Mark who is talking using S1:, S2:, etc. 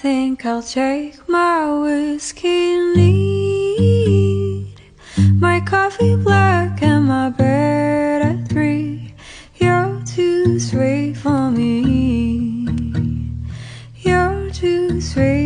S1: think I'll take my whiskey neat, my coffee black and my bed at 3. You're too sweet for me. You're too sweet